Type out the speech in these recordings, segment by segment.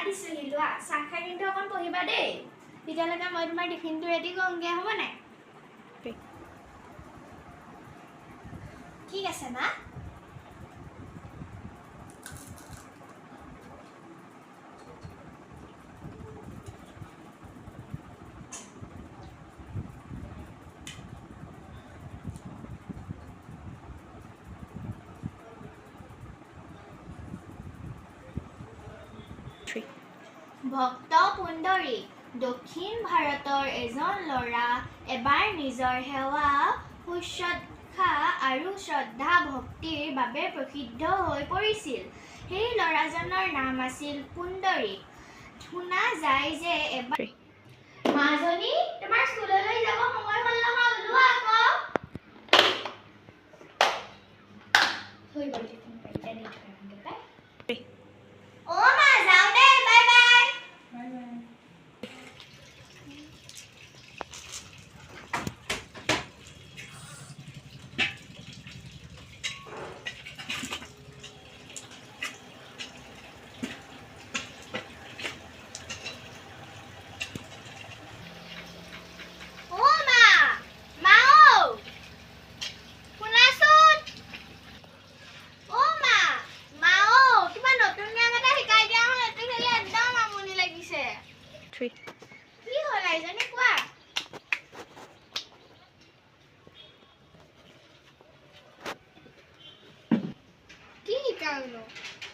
দিছো হিলোৱা চাহ খাই কিন্তু অকণ পঢ়িবা দেই তেতিয়ালৈকে মই তোমাৰ টিফিনটো ৰেডি কৰোঁগে হ'ব নাই ঠিক আছে মা ভক্ত পুণ্ডৰী দক্ষিণ ভাৰতৰ এজন ল'ৰা এবাৰ নিজৰ সেৱা শুশ্ৰূষা আৰু শ্ৰদ্ধা ভক্তিৰ বাবে প্ৰসিদ্ধ হৈ পৰিছিল সেই ল'ৰাজনৰ নাম আছিল পুণ্ডৰীক শুনা যায় যে এবাৰ মাজনী তোমাৰ স্কুললৈ যাব সময় হ'ল নহয় ওলোৱা আকৌ হৈ গ'ল টিফিন পাৰিলে দি থৈ আহোঁগে পাই অ' মা যাওঁ দে বাই বাই বাই বাই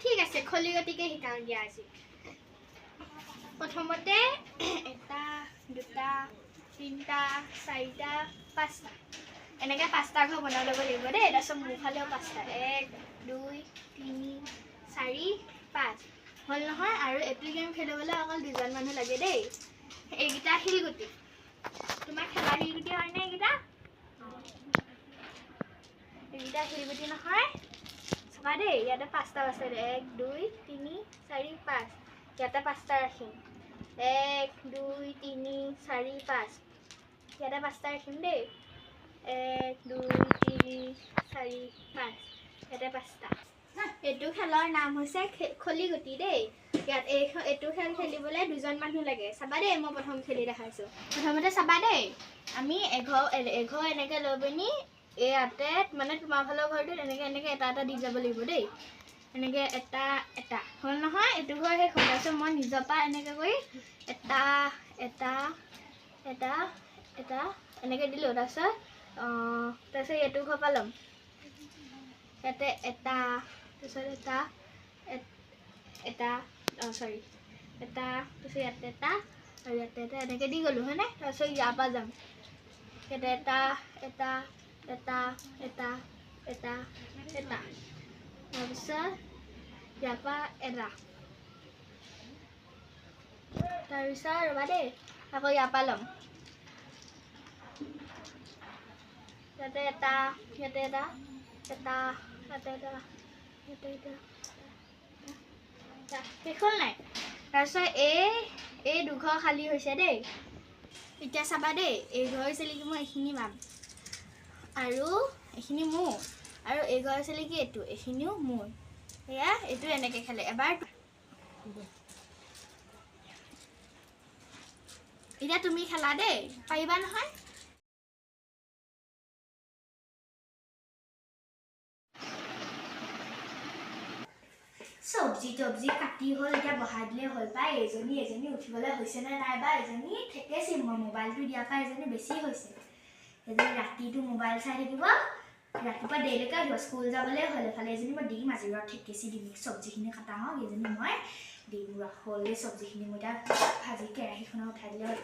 ঠিক আছে খলিগতিকে শিকাওঁ দিয়া আজি প্ৰথমতে এটা দুটা তিনিটা চাৰিটা পাঁচটা এনেকৈ পাঁচটা ঘৰ বনাই ল'ব লাগিব দেই তাৰপিছত মোৰফালেও পাঁচটা 1 2 3 4 5 হ'ল নহয় আৰু এইটো গেম খেলিবলৈ অকল দুজন মানুহ লাগে দেই এইকেইটা শিলগুটি তোমাৰ খেলা শিলগুটি হয়নে এইকেইটা শিলগুটি নহয় চাবা দেই ইয়াতে পাঁচটা আছে 1 2 3 4 5 ইয়াতে পাঁচটা ৰাখিম 1 2 3 4 5 ইয়াতে পাঁচটা ৰাখিম দেই 1 2 3 4 5 ইয়াতে পাঁচটা এইটো খেলৰ নাম হৈছে খলিগুটি দেই ইয়াত এইটো খেল খেলিবলৈ দুজন মানুহ লাগে চাবা দেই মই প্ৰথম খেলি দেখাইছোঁ প্ৰথমতে চাবা দেই আমি এঘৰ এনেকৈ লৈ পিনি ইয়াতে মানে তোমাৰ ফালৰ ঘৰটোত এনেকৈ এটা এটা দি যাব লাগিব দেই এনেকৈ এটা এটা হ'ল নহয় এইটো ঘৰ শেষ হ'ল তাৰপিছত মই নিজৰ পৰা এনেকৈ কৰি এটা এটা এটা এটা এনেকৈ দিলোঁ তাৰপিছত এইটো ঘৰ পৰা ল'ম ইয়াতে এটা তাৰপিছত এটা এটা চৰি এটা তাৰপিছত ইয়াতে এটা আৰু ইয়াতে এটা এনেকৈ দি গ'লোঁ হয়নে তাৰপিছত ইয়াৰ পৰা যাম ইয়াতে এটা এটা এটা এটা এটা এটা তাৰপিছত ইয়াৰ পৰা এটা তাৰপিছত ৰ'বা দেই আকৌ ইয়াৰ পৰা ল'ম ইয়াতে এটা ইয়াতে এটা এটা ইয়াতে এটা ইয়াতে এটা শেষ হ'ল নাই তাৰপিছত এই দুঘৰ খালী হৈছে দেই এতিয়া চাবা দেই এই ঘৰ হৈছিলে কি মই এইখিনি পাম আৰু এইখিনি মোৰ আৰু এই ঘৰ হৈছিলে কি এইখিনিও মোৰ এয়া এইটো এনেকৈ খেলে এবাৰ এতিয়া তুমি খেলা দেই পাৰিবা নহয় চব্জি কাটি হ'ল এতিয়া বহাই দিলে হ'ল পাই এজনী উঠিবলৈ হৈছে নে নাই বা এজনী ঠেকেছি মই মোবাইলটো দিয়াৰ পৰা এজনী বেছি হৈছে এজনী ৰাতিটো মোবাইল চাই থাকিব ৰাতিপুৱা দেৰিলৈকে আহিব স্কুল যাবলৈ হ'ল এফালে এজনী মই দিম আজি ঠেকেছি দিম চব্জিখিনি কাটা হওক এজনী মই দিম হ'লে চব্জিখিনি মই এতিয়া ভাজি কেৰাহীখনত উঠাই দিলে হ'ল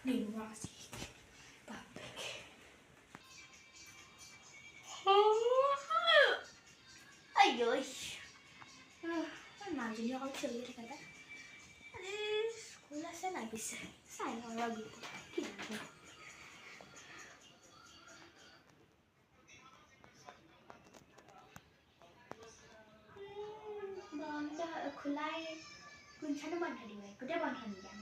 দিম আজি মাজনী অকল খেলি থাকে আজি স্কুল আছে নাই পিছে চাই লওঁ কি খোলাই কোনখানো বন্ধ দিব গোটেই বন্ধ নিদিয়া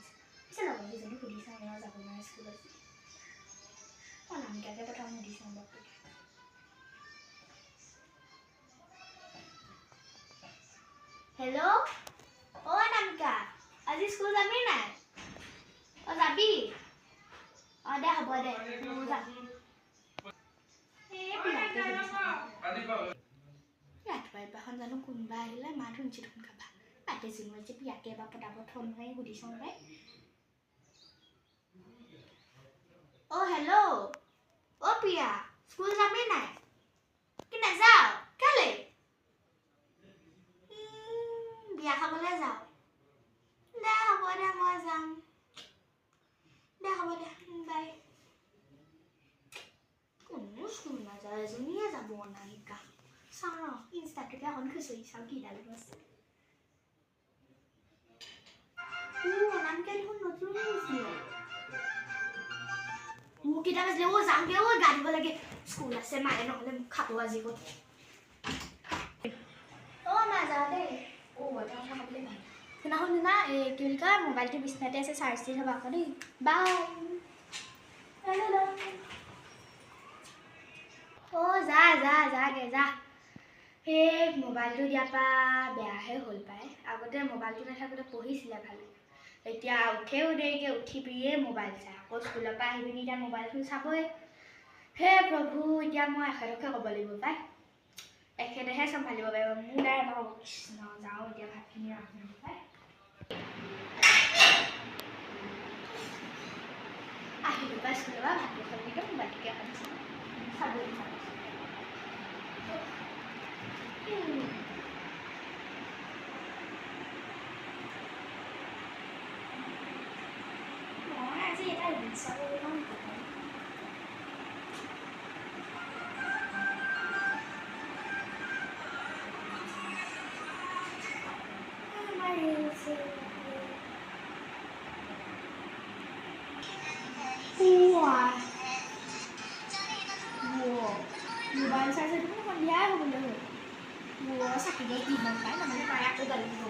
পিছে লগৰ কেইজনী সুধি চাওঁ যাব নোৱাৰে স্কুলত অনামিকাকে প্ৰথম সুধি চাওঁ বাৰু হেল্ল' আজি স্কুল যাবি নাই যাবি দে হ'ব দে যাম ৰাতিপুৱাখন জানো কোনোবা আহিলে মা ধুনচি ধুন খাবা পাতে চিঙৰ যে পিয়াকে বা পটাপট ফোন মাৰি সুধি চাওঁ পাই হেল্ল' প্ৰিয়া স্কুল যাবি নাই কি নাযাওঁ কেলে বিয়া খাবলৈ যাওঁ দে হ'ব দে মই যাম দে হ'ব দে বাই কোনো স্কুল নাযায় এজনীয়ে যাব অনামিকা চাওঁ ৰ ইনষ্টাটোকে এখন খুচৰি চাওঁ কি ডাল আছে অনামিকা দেখোন নতুন হৈছিলে মোক কেইটা বাজিলে যাওঁগে গা দিব লাগে স্কুল আছে মায়ে নহ'লে মোক খাব আজি ক'ত নাযাওঁ দেই এটা কথা ক'বলৈ ভাল শুনাচোন শুনা এই কি বুলি কয় মোবাইলটো বিচনাতে আছে চাৰ্জ দি থ'বা আকৌ দেই বাই যাগে যা সেই মোবাইলটো দিয়াৰ পৰা বেয়াহে হ'ল পায় আগতে মোবাইলটো নাথাকোঁতে পঢ়িছিলে ভালে এতিয়া উঠেও দেৰিকৈ উঠি পিয়ে মোবাইল চাই আকৌ স্কুলৰ পৰা আহি পিনি এতিয়া মোবাইলটো চাবই হে প্ৰভু এতিয়া মই এখেতকে ক'ব লাগিব পাই এখেতেহে চম্ভালিব পাৰিব মোৰ নাই কৃষ্ণ যাওঁ এতিয়া ভাতখিনি ৰাখোঁ পাই আহিলোঁ পাই স্কুলৰ পৰা ভাতটো খাবলৈকে মোবাইলটোকে এখন চাবলৈ মই আজি এটা ৰিলচ চাবলৈ যাওঁ মোবাইল চাৰ্জ দেখোন সন্ধিয়াই হ'বলৈ হ'ল মোৰ চাকিগছ দি মন পায় নহ'লে মায়ে আকৌ গালি দিব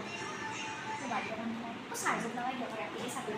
মোবাইলটো চাৰ্জত নহয় ৰাতিয়ে চাবলৈ